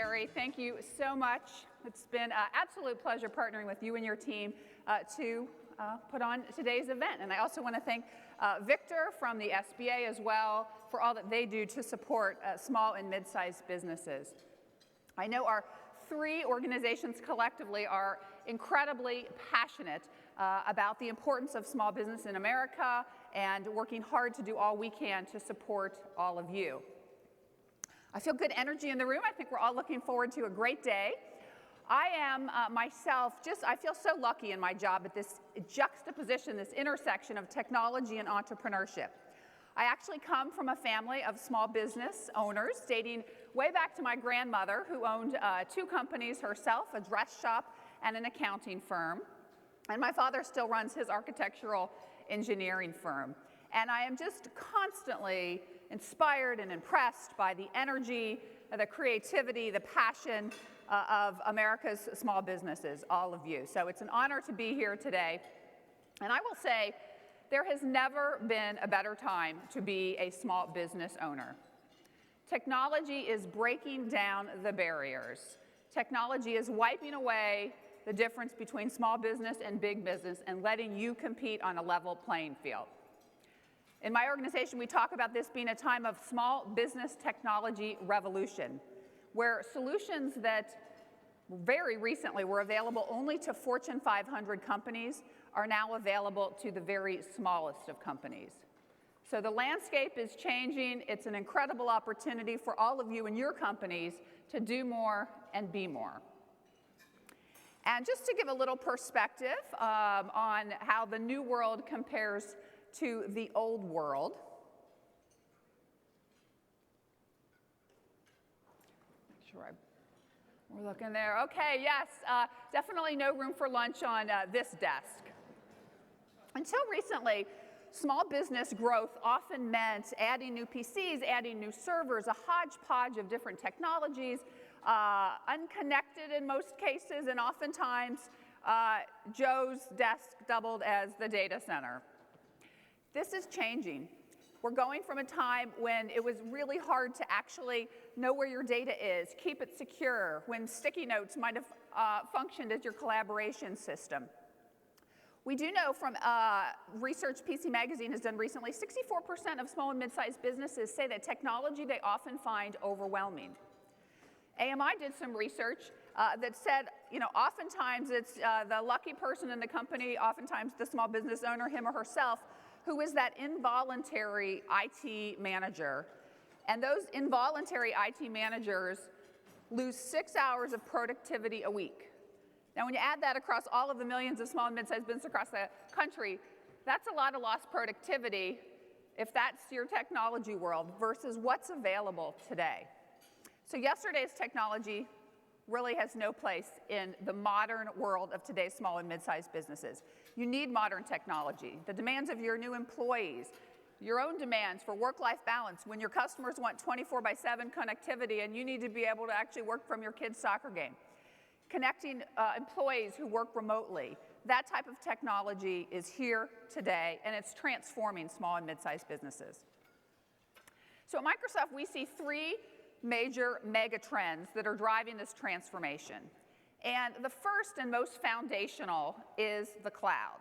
Gary. Thank you so much. It's been an absolute pleasure partnering with you and your team to put on today's event. And I also want to thank Victor from the SBA as well for all that they do to support small and mid-sized businesses. I know our three organizations collectively are incredibly passionate about the importance of small business in America and working hard to do all we can to support all of you. I feel good energy in the room. I think we're all looking forward to a great day. I am myself I feel so lucky in my job at this juxtaposition, this intersection of technology and entrepreneurship. I actually come from a family of small business owners dating way back to my grandmother, who owned two companies herself, a dress shop and an accounting firm. And my father still runs his architectural engineering firm. And I am just constantly inspired and impressed by the energy, the creativity, the passion of America's small businesses, all of you. So it's an honor to be here today. And I will say, there has never been a better time to be a small business owner. Technology is breaking down the barriers. Technology is wiping away the difference between small business and big business and letting you compete on a level playing field. In my organization, we talk about this being a time of small business technology revolution, where solutions that very recently were available only to Fortune 500 companies are now available to the very smallest of companies. So the landscape is changing. It's an incredible opportunity for all of you and your companies to do more and be more. And just to give a little perspective on how the new world compares to the old world. Make sure we're looking there. Okay, yes, definitely no room for lunch on this desk. Until recently, small business growth often meant adding new PCs, adding new servers, a hodgepodge of different technologies, unconnected in most cases, and oftentimes Joe's desk doubled as the data center. This is changing. We're going from a time when it was really hard to actually know where your data is, keep it secure, when sticky notes might have functioned as your collaboration system. We do know from research PC Magazine has done recently, 64% of small and mid-sized businesses say that technology they often find overwhelming. AMI did some research that said, oftentimes it's the lucky person in the company, oftentimes the small business owner, him or herself, who is that involuntary IT manager. And those involuntary IT managers lose 6 hours of productivity a week. Now, when you add that across all of the millions of small and mid-sized businesses across the country, that's a lot of lost productivity if that's your technology world versus what's available today. So yesterday's technology really has no place in the modern world of today's small and mid-sized businesses. You need modern technology. The demands of your new employees, your own demands for work-life balance, when your customers want 24/7 connectivity and you need to be able to actually work from your kid's soccer game. Connecting employees who work remotely. That type of technology is here today, and it's transforming small and mid-sized businesses. So at Microsoft, we see three major megatrends that are driving this transformation. And the first and most foundational is the cloud.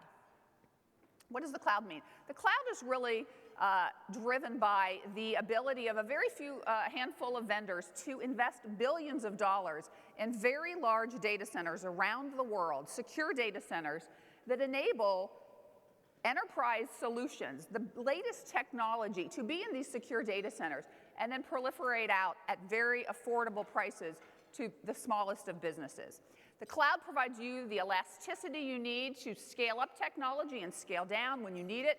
What does the cloud mean? The cloud is really driven by the ability of a very few handful of vendors to invest billions of dollars in very large data centers around the world, secure data centers that enable enterprise solutions, the latest technology, to be in these secure data centers and then proliferate out at very affordable prices to the smallest of businesses. The cloud provides you the elasticity you need to scale up technology and scale down when you need it,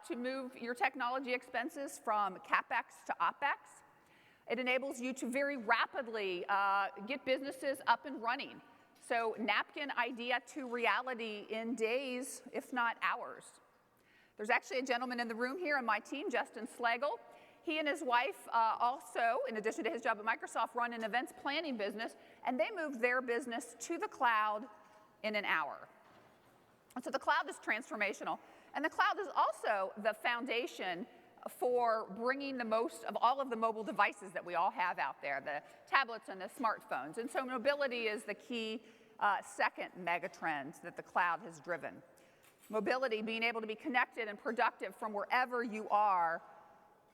to move your technology expenses from CapEx to OpEx. It enables you to very rapidly get businesses up and running. So napkin idea to reality in days, if not hours. There's actually a gentleman in the room here on my team, Justin Slagle. He and his wife also, in addition to his job at Microsoft, run an events planning business, and they moved their business to the cloud in an hour. And so the cloud is transformational. And the cloud is also the foundation for bringing the most of all of the mobile devices that we all have out there, the tablets and the smartphones. And so mobility is the key second megatrend that the cloud has driven. Mobility, being able to be connected and productive from wherever you are,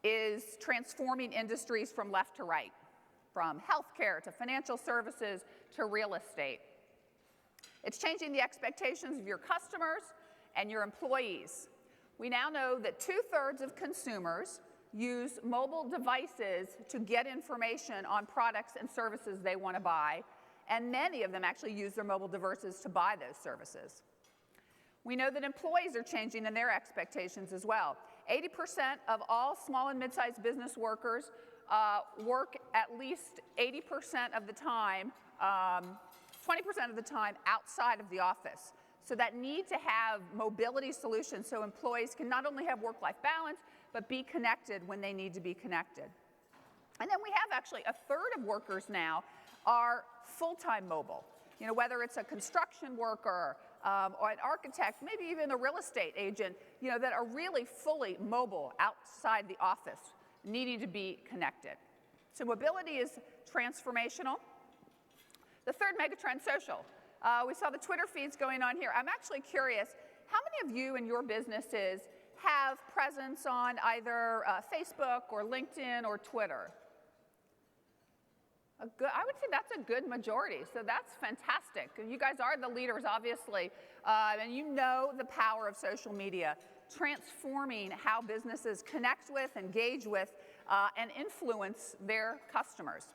is transforming industries from left to right, from healthcare to financial services to real estate. It's changing the expectations of your customers and your employees. We now know that 2/3 of consumers use mobile devices to get information on products and services they want to buy, and many of them actually use their mobile devices to buy those services. We know that employees are changing in their expectations as well. 80% of all small and mid-sized business workers work at least 80% of the time, 20% of the time outside of the office. So that need to have mobility solutions so employees can not only have work-life balance, but be connected when they need to be connected. And then we have actually 1/3 of workers now are full-time mobile. You know, whether it's a construction worker or an architect, maybe even a real estate agent, you know, that are really fully mobile outside the office, needing to be connected. So mobility is transformational. The third megatrend, social. We saw the Twitter feeds going on here. I'm actually curious, how many of you in your businesses have presence on either Facebook or LinkedIn or Twitter? I would say that's a good majority, so that's fantastic. You guys are the leaders, obviously, and you know the power of social media, transforming how businesses connect with, engage with, and influence their customers.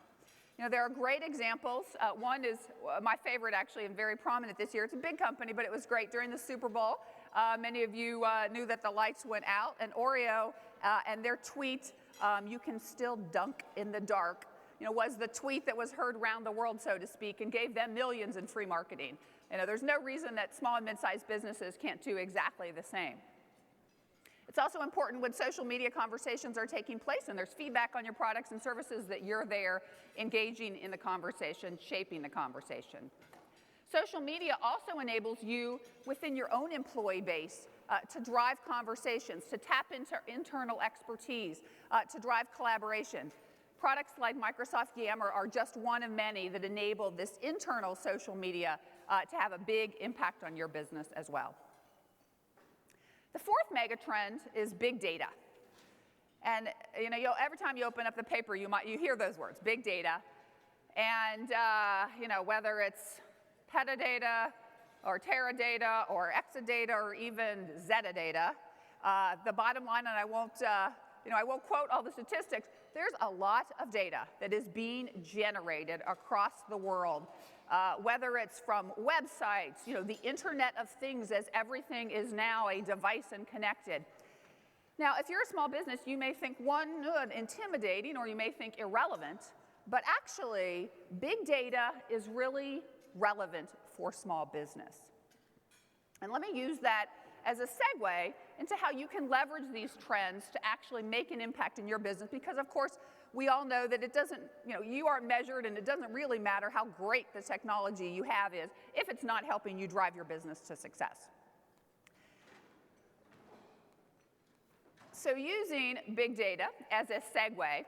You know, there are great examples. One is my favorite, actually, and very prominent this year. It's a big company, but it was great. During the Super Bowl, many of you knew that the lights went out, and Oreo and their tweet, "You can still dunk in the dark," you know, was the tweet that was heard around the world, so to speak, and gave them millions in free marketing. You know, there's no reason that small and mid-sized businesses can't do exactly the same. It's also important when social media conversations are taking place and there's feedback on your products and services that you're there engaging in the conversation, shaping the conversation. Social media also enables you within your own employee base to drive conversations, to tap into internal expertise, to drive collaboration. Products like Microsoft Yammer are just one of many that enable this internal social media to have a big impact on your business as well. The fourth megatrend is big data. And you know, every time you open up the paper, you hear those words, big data. And you know, whether it's petadata or teradata or exadata or even zettadata, the bottom line, and I won't quote all the statistics, there's a lot of data that is being generated across the world, whether it's from websites, you know, the Internet of Things, as everything is now a device and connected. Now, if you're a small business, you may think one, intimidating, or you may think irrelevant, but actually, big data is really relevant for small business. And let me use that as a segue into how you can leverage these trends to actually make an impact in your business, because of course, we all know that it doesn't, you know, you aren't measured, and it doesn't really matter how great the technology you have is if it's not helping you drive your business to success. So using big data as a segue,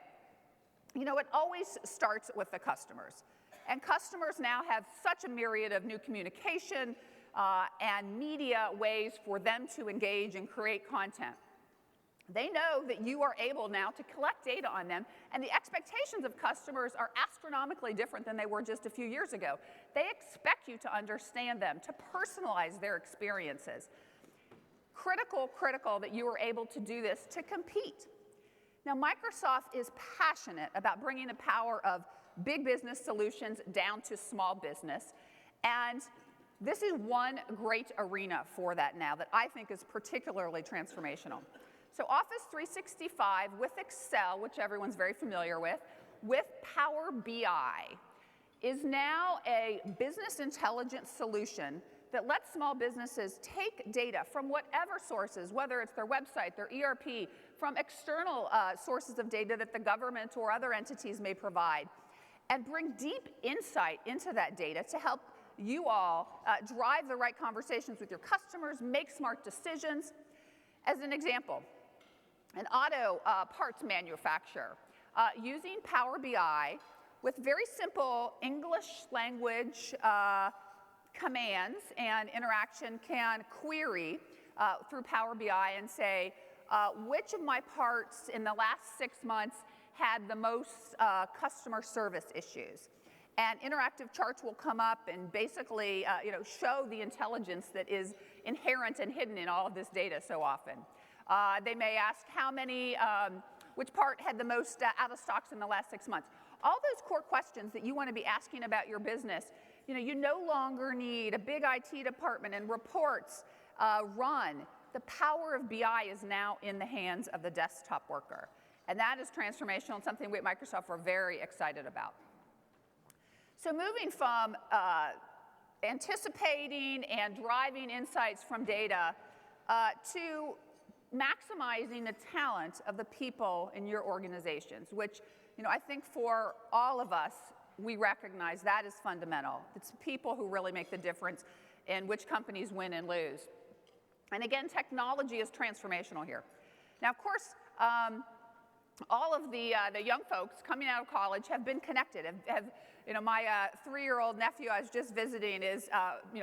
you know, it always starts with the customers. And customers now have such a myriad of new communication and media ways for them to engage and create content. They know that you are able now to collect data on them, and the expectations of customers are astronomically different than they were just a few years ago. They expect you to understand them, to personalize their experiences. Critical that you are able to do this to compete. Now, Microsoft is passionate about bringing the power of big business solutions down to small business, and this is one great arena for that now that I think is particularly transformational. So Office 365 with Excel, which everyone's very familiar with Power BI, is now a business intelligence solution that lets small businesses take data from whatever sources, whether it's their website, their ERP, from external sources of data that the government or other entities may provide, and bring deep insight into that data to help you all drive the right conversations with your customers, make smart decisions. As an example, an auto parts manufacturer, using Power BI with very simple English language commands and interaction can query through Power BI and say, which of my parts in the last 6 months had the most customer service issues? And interactive charts will come up and basically show the intelligence that is inherent and hidden in all of this data so often. They may ask which part had the most out of stocks in the last 6 months. All those core questions that you want to be asking about your business, you no longer need a big IT department and reports run. The power of BI is now in the hands of the desktop worker. And that is transformational and something we at Microsoft are very excited about. So moving from anticipating and driving insights from data to maximizing the talent of the people in your organizations, which I think for all of us, we recognize that is fundamental. It's people who really make the difference in which companies win and lose. And again, technology is transformational here. Now, of course, all of the young folks coming out of college have been connected. My 3-year-old nephew I was just visiting is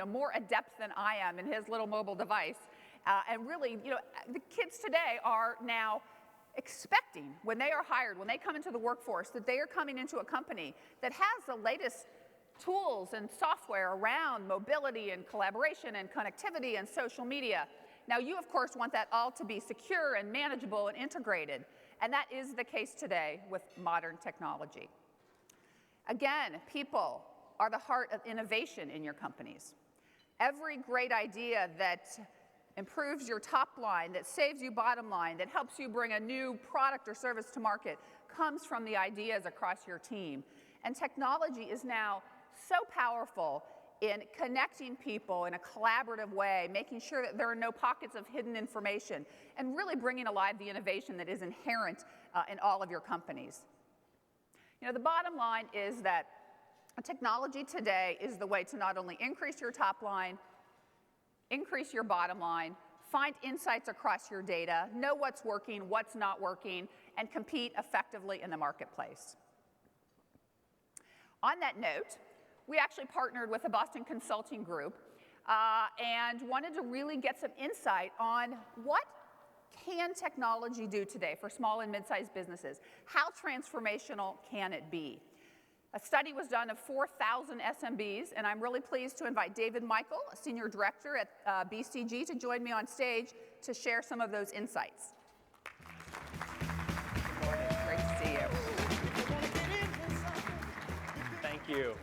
more adept than I am in his little mobile device. And really, the kids today are now expecting, when they are hired, when they come into the workforce, that they are coming into a company that has the latest tools and software around mobility and collaboration and connectivity and social media. Now, you, of course, want that all to be secure and manageable and integrated. And that is the case today with modern technology. Again, people are the heart of innovation in your companies. Every great idea that improves your top line, that saves you bottom line, that helps you bring a new product or service to market comes from the ideas across your team. And technology is now so powerful in connecting people in a collaborative way, making sure that there are no pockets of hidden information, and really bringing alive the innovation that is inherent in all of your companies. The bottom line is that technology today is the way to not only increase your top line, increase your bottom line, find insights across your data, know what's working, what's not working, and compete effectively in the marketplace. On that note, we actually partnered with the Boston Consulting Group and wanted to really get some insight on what can technology do today for small and mid-sized businesses? How transformational can it be? A study was done of 4,000 SMBs, and I'm really pleased to invite David Michael, a senior director at BCG, to join me on stage to share some of those insights. Good morning. Great to see you. Thank you.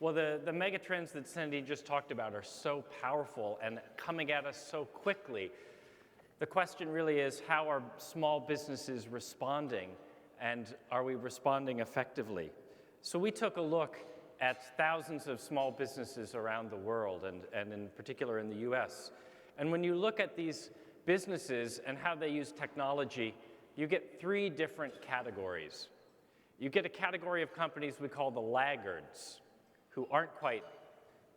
Well, the megatrends that Cindy just talked about are so powerful and coming at us so quickly. The question really is, how are small businesses responding, and are we responding effectively? So we took a look at thousands of small businesses around the world, and in particular in the US. And when you look at these businesses and how they use technology, you get 3 different categories. You get a category of companies we call the laggards, who aren't quite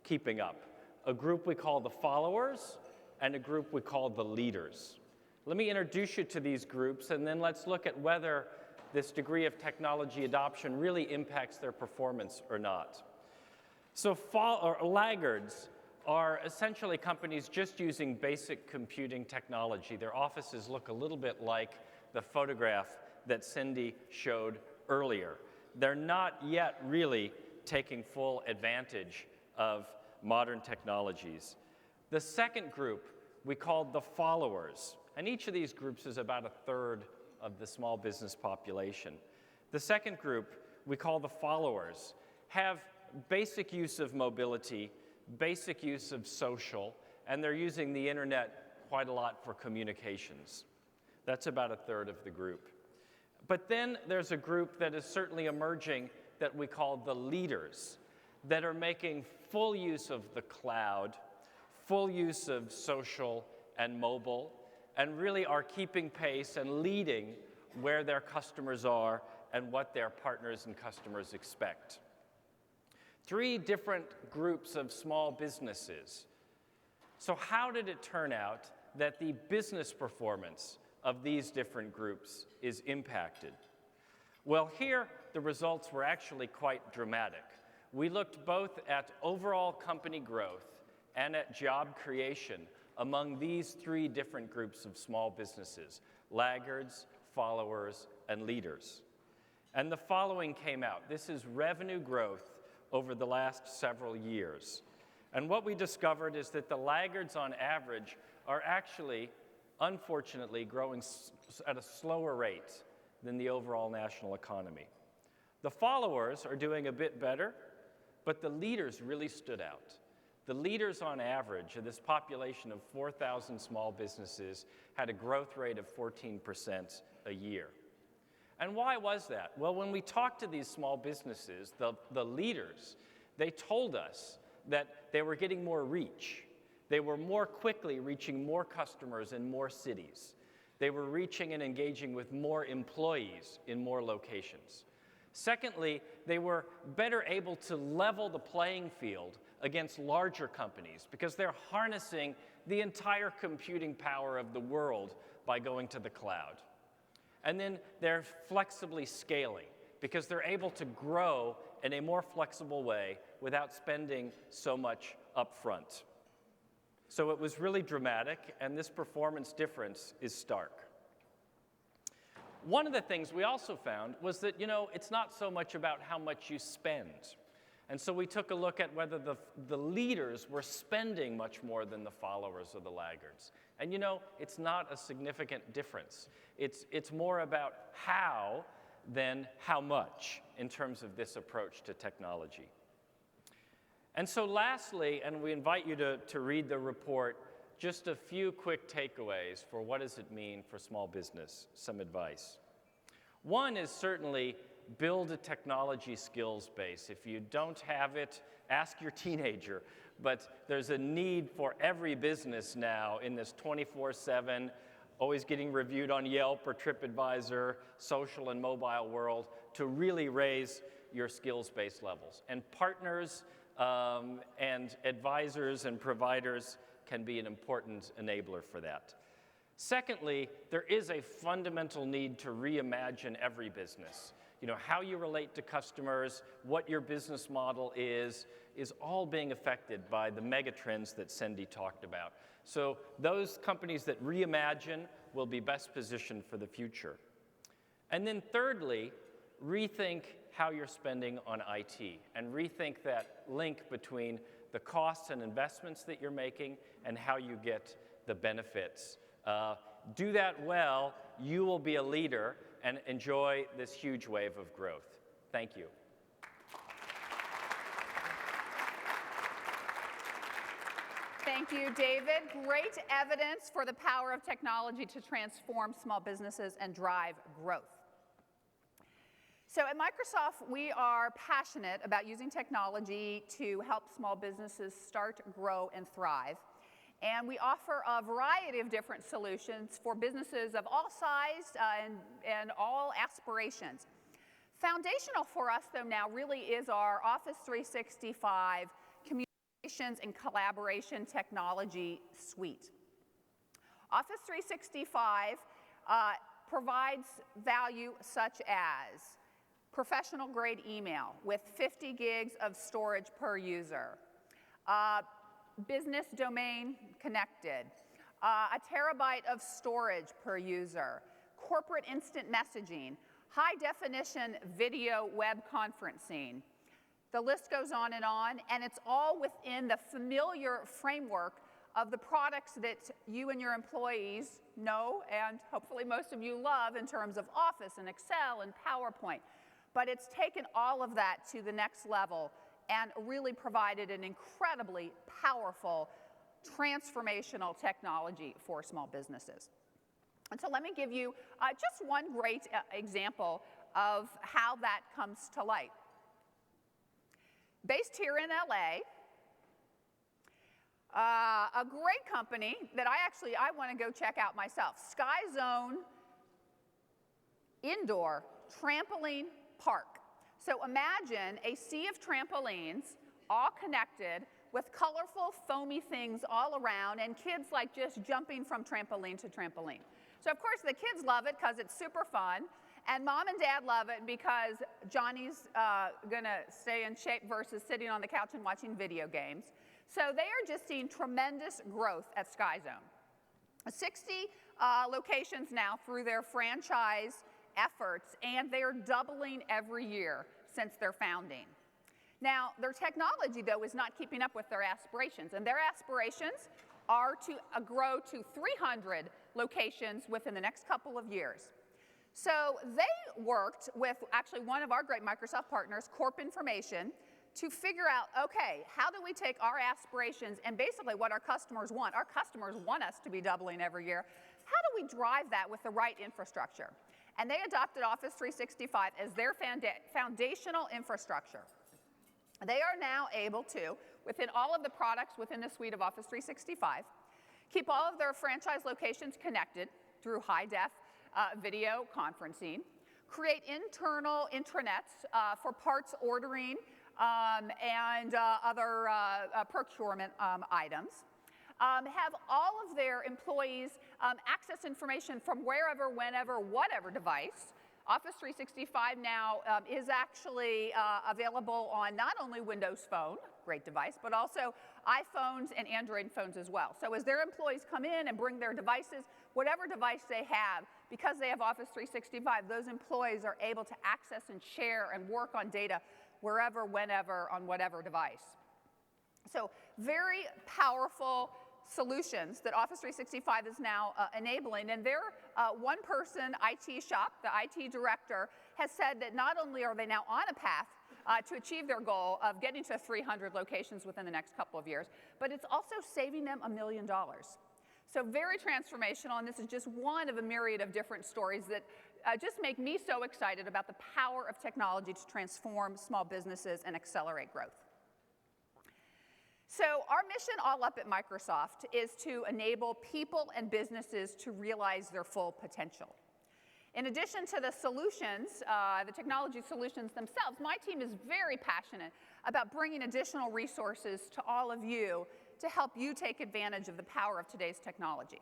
keeping up. A group we call the followers, and a group we call the leaders. Let me introduce you to these groups, and then let's look at whether this degree of technology adoption really impacts their performance or not. So laggards are essentially companies just using basic computing technology. Their offices look a little bit like the photograph that Cindy showed earlier. They're not yet really taking full advantage of modern technologies. The second group we called the followers, and each of these groups is about 1/3 of the small business population. The second group we call the followers have basic use of mobility, basic use of social, and they're using the internet quite a lot for communications. That's about 1/3 of the group. But then there's a group that is certainly emerging that we call the leaders, that are making full use of the cloud, full use of social and mobile, and really are keeping pace and leading where their customers are and what their partners and customers expect. 3 different groups of small businesses. So how did it turn out that the business performance of these different groups is impacted? Well, here the results were actually quite dramatic. We looked both at overall company growth and at job creation among these three different groups of small businesses: laggards, followers, and leaders. And the following came out. This is revenue growth over the last several years. And what we discovered is that the laggards on average are actually, unfortunately, growing at a slower rate than the overall national economy. The followers are doing a bit better, but the leaders really stood out. The leaders on average of this population of 4,000 small businesses had a growth rate of 14% a year. And why was that? Well, when we talked to these small businesses, the leaders, they told us that they were getting more reach. They were more quickly reaching more customers in more cities. They were reaching and engaging with more employees in more locations. Secondly, they were better able to level the playing field against larger companies because they're harnessing the entire computing power of the world by going to the cloud. And then they're flexibly scaling because they're able to grow in a more flexible way without spending so much upfront. So it was really dramatic, and this performance difference is stark. One of the things we also found was that, it's not so much about how much you spend. And so we took a look at whether the leaders were spending much more than the followers or the laggards. And it's not a significant difference. It's more about how than how much in terms of this approach to technology. And so lastly, and we invite you to read the report, just a few quick takeaways for what does it mean for small business, some advice. One is certainly build a technology skills base. If you don't have it, ask your teenager. But there's a need for every business now in this 24/7, always getting reviewed on Yelp or TripAdvisor, social and mobile world to really raise your skills-based levels. And partners and advisors and providers can be an important enabler for that. Secondly, there is a fundamental need to reimagine every business. How you relate to customers, what your business model is all being affected by the megatrends that Cindy talked about. So those companies that reimagine will be best positioned for the future. And then thirdly, rethink how you're spending on IT and rethink that link between the costs and investments that you're making and how you get the benefits. Do that well, you will be a leader and enjoy this huge wave of growth. Thank you. Thank you, David. Great evidence for the power of technology to transform small businesses and drive growth. So at Microsoft, we are passionate about using technology to help small businesses start, grow, and thrive. And we offer a variety of different solutions for businesses of all sizes and all aspirations. Foundational for us, though, now really is our Office 365 communications and collaboration technology suite. Office 365 provides value such as professional-grade email with 50 gigs of storage per user, business domain connected, a terabyte of storage per user, corporate instant messaging, high-definition video web conferencing. The list goes on, and it's all within the familiar framework of the products that you and your employees know and hopefully most of you love in terms of Office and Excel and PowerPoint. But it's taken all of that to the next level and really provided an incredibly powerful, transformational technology for small businesses. And so let me give you just one great example of how that comes to light. Based here in LA, a great company that I want to go check out myself, Sky Zone Indoor Trampoline Park. So imagine a sea of trampolines all connected with colorful foamy things all around and kids like just jumping from trampoline to trampoline. So of course the kids love it because it's super fun, and mom and dad love it because Johnny's gonna stay in shape versus sitting on the couch and watching video games. So they are just seeing tremendous growth at SkyZone. 60 locations now through their franchise efforts, and they are doubling every year since their founding. Now, their technology, though, is not keeping up with their aspirations, and their aspirations are to grow to 300 locations within the next couple of years. So they worked with actually one of our great Microsoft partners, Corp Information, to figure out, okay, how do we take our aspirations and basically what our customers want? Our customers want us to be doubling every year. How do we drive that with the right infrastructure? And they adopted Office 365 as their foundational infrastructure. They are now able to, within all of the products within the suite of Office 365, keep all of their franchise locations connected through high-def video conferencing, create internal intranets for parts ordering and other procurement items, have all of their employees access information from wherever, whenever, whatever device. Office 365 now is actually available on not only Windows Phone, great device, but also iPhones and Android phones as well. So as their employees come in and bring their devices, whatever device they have, because they have Office 365, those employees are able to access and share and work on data wherever, whenever, on whatever device. So very powerful solutions that Office 365 is now enabling. And their one-person IT shop, the IT director, has said that not only are they now on a path to achieve their goal of getting to 300 locations within the next couple of years, but it's also saving them $1 million. So very transformational, and this is just one of a myriad of different stories that just make me so excited about the power of technology to transform small businesses and accelerate growth. So our mission all up at Microsoft is to enable people and businesses to realize their full potential. In addition to the solutions, the technology solutions themselves, my team is very passionate about bringing additional resources to all of you to help you take advantage of the power of today's technology.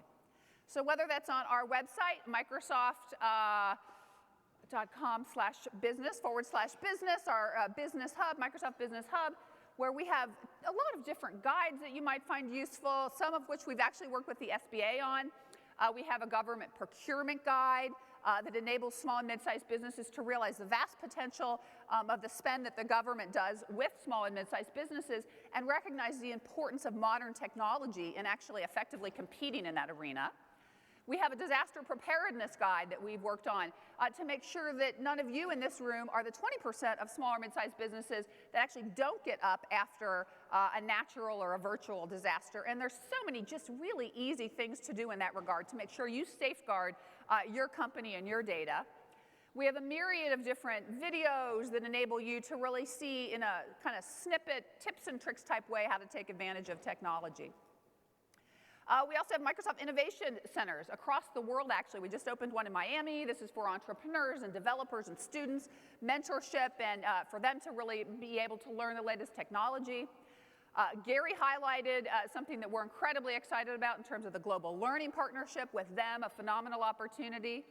So whether that's on our website, Microsoft.com/business/business, our business hub, Microsoft Business Hub, where we have a lot of different guides that you might find useful, some of which we've actually worked with the SBA on. We have a government procurement guide that enables small and mid-sized businesses to realize the vast potential of the spend that the government does with small and mid-sized businesses and recognize the importance of modern technology in actually effectively competing in that arena. We have a disaster preparedness guide that we've worked on to make sure that none of you in this room are the 20% of small or mid-sized businesses that actually don't get up after a natural or a virtual disaster. And there's so many just really easy things to do in that regard to make sure you safeguard your company and your data. We have a myriad of different videos that enable you to really see in a kind of snippet, tips and tricks type way how to take advantage of technology. We also have Microsoft Innovation Centers across the world, actually. We just opened one in Miami. This is for entrepreneurs and developers and students, mentorship, and for them to really be able to learn the latest technology. Gary highlighted something that we're incredibly excited about in terms of the Global Learning Partnership with them, a phenomenal opportunity.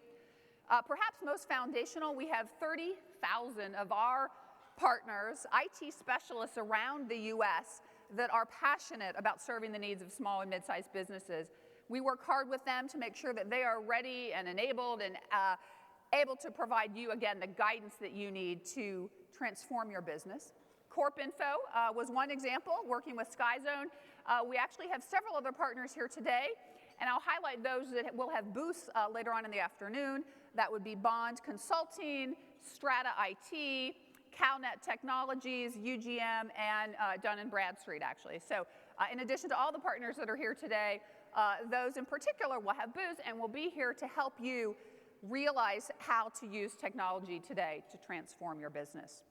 Perhaps most foundational, we have 30,000 of our partners, IT specialists around the US, that are passionate about serving the needs of small and mid-sized businesses. We work hard with them to make sure that they are ready and enabled and able to provide you, again, the guidance that you need to transform your business. Corp Info was one example, working with SkyZone. We actually have several other partners here today, and I'll highlight those that will have booths later on in the afternoon. That would be Bond Consulting, Strata IT, CalNet Technologies, UGM, and Dun & Bradstreet, actually. So in addition to all the partners that are here today, those in particular will have booths and will be here to help you realize how to use technology today to transform your business.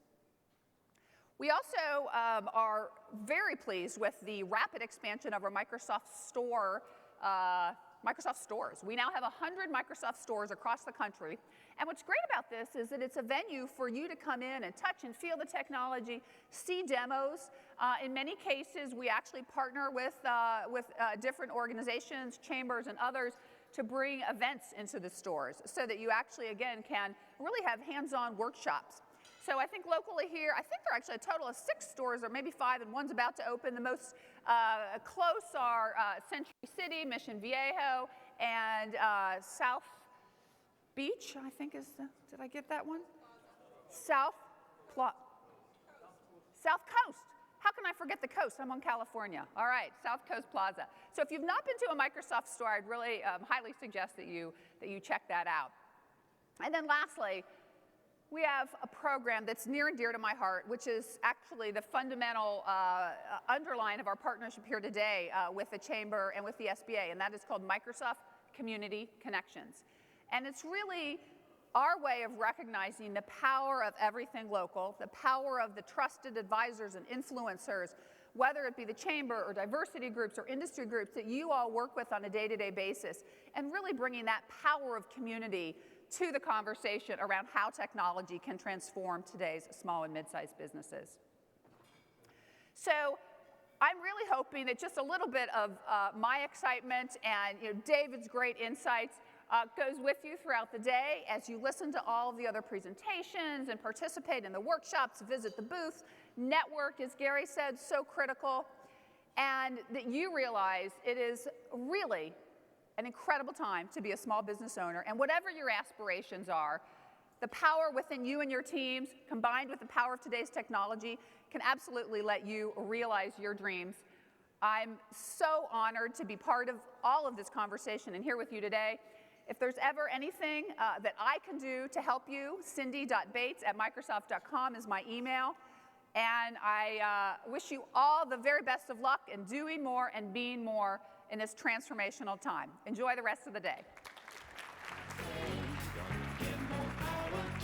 We also are very pleased with the rapid expansion of our Microsoft Store, Microsoft stores. We now have 100 Microsoft stores across the country. And what's great about this is that it's a venue for you to come in and touch and feel the technology, see demos. In many cases, we actually partner with different organizations, chambers, and others to bring events into the stores so that you actually, again, can really have hands-on workshops. So I think locally here, I think there are actually a total of 6 stores, or maybe 5, and one's about to open. The most close are Century City, Mission Viejo, and South Beach, I think is the, did I get that one? South Coast. How can I forget the coast? I'm on California. All right, South Coast Plaza. So if you've not been to a Microsoft store, I'd really highly suggest that you check that out. And then lastly, we have a program that's near and dear to my heart, which is actually the fundamental underline of our partnership here today with the Chamber and with the SBA, and that is called Microsoft Community Connections. And it's really our way of recognizing the power of everything local, the power of the trusted advisors and influencers, whether it be the Chamber or diversity groups or industry groups that you all work with on a day-to-day basis, and really bringing that power of community to the conversation around how technology can transform today's small and mid-sized businesses. So I'm really hoping that just a little bit of my excitement and David's great insights goes with you throughout the day as you listen to all of the other presentations and participate in the workshops, visit the booths. Network, as Gary said, so critical, and that you realize it is really an incredible time to be a small business owner, and whatever your aspirations are, the power within you and your teams, combined with the power of today's technology, can absolutely let you realize your dreams. I'm so honored to be part of all of this conversation and here with you today. If there's ever anything that I can do to help you, cindy.bates@microsoft.com is my email. And I wish you all the very best of luck in doing more and being more in this transformational time. Enjoy the rest of the day.